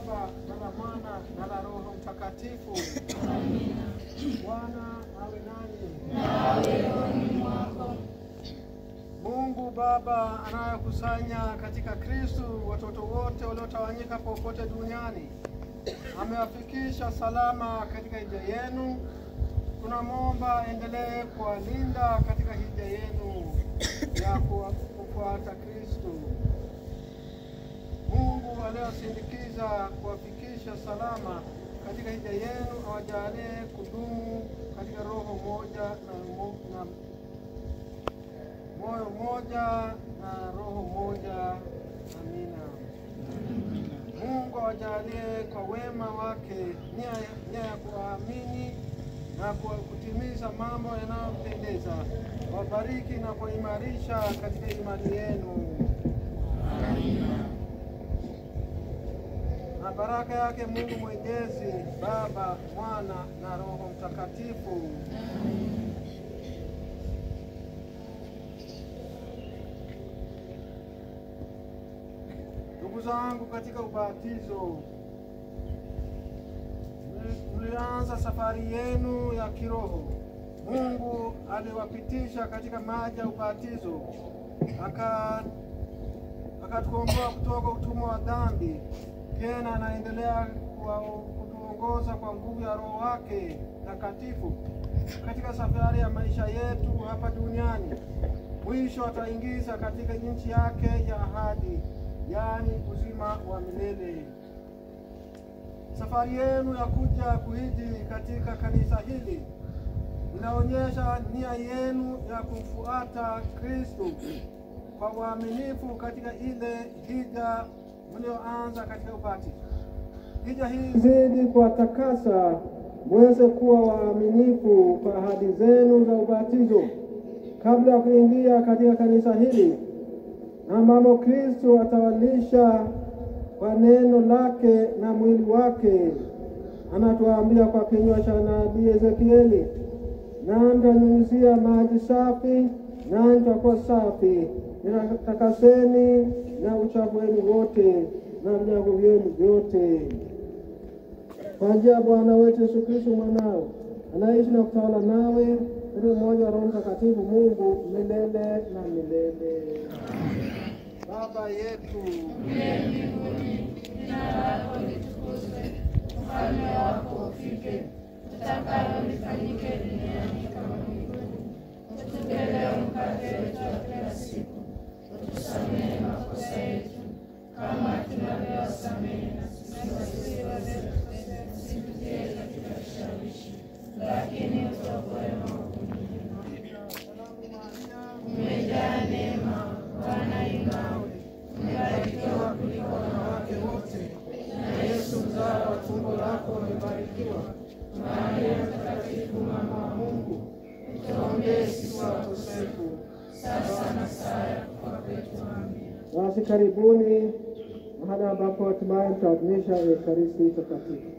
Baba na la Mwana na la Roho Mtakatifu. Amina. Bwana awe nanyi. Na awe rohoni mwako. Mungu Baba anayekusanya katika Kristo watoto wote waliotawanyika popote duniani amewafikisha salama katika hija yenu. Tunamwomba endelee kuwalinda katika hija yenu ya kufuata Kristo. Mungu aliyosindikiza kuwafikisha salama katika hija yenu awajalie kudumu katika roho moja na moyo moja na roho moja. Amina. Mungu awajalie kwa wema wake nia ya kuamini na kutimiza mambo yanayompendeza. Wabariki na kuimarisha katika imani yenu. Amina. Na baraka yake Mungu Mwenyezi, Baba, Mwana na Roho Mtakatifu. Ndugu zangu katika ubatizo, mlianza safari yenu ya kiroho. Mungu aliwapitisha katika maji ya ubatizo, akatukomboa kutoka utumwa wa dhambi. Tena anaendelea kutuongoza kwa nguvu ya Roho wake Takatifu katika safari ya maisha yetu hapa duniani. Mwisho ataingiza katika nchi yake ya ahadi, yaani uzima wa milele. Safari yenu ya kuja kuhiji katika kanisa hili inaonyesha nia yenu ya kumfuata Kristo kwa uaminifu katika ile hija mlioanza katika ubatizo. Hija hii zidi kuwatakasa muweze kuwa waaminifu kwa ahadi zenu za ubatizo kabla ya kuingia katika kanisa hili, ambamo Kristo atawalisha kwa neno lake na mwili wake. Anatuambia kwa kinywa cha nabii Ezekieli, na mtanyunyizia maji safi, na mtakuwa safi, nitakaseni na uchafu wenu wote na vinyago vyenu vyote. Kwa njia ya Bwana wetu Yesu Kristo mwanao, anaishi na kutawala nawe katika umoja wa Roho Mtakatifu, Mungu milele na milele. Baba yetu uliye mbinguni, jina lako litukuzwe, ufalme wako ufike, utakalo lifanyike duniani kama mbinguni. Utupe leo mkate wetu wa kila siku, utusamehe makosa yetu kama tunavyowasamehe na sisi waliotukosea, usitutie katika kishawishi, lakini utuokoe maovuni. Umejaa neema, Bwana yu nawe, umebarikiwa kuliko wanawake wote, na Yesu mzao wa tumbo lako umebarikiwa. Maria Mtakatifu, mama wa Mungu, utuombee sisi wakosefu, sasa na saa ya kufa kwetu. Amina. Basi karibuni mahali ambapo hatimaye mtaadhimisha Ekaristi Takatifu.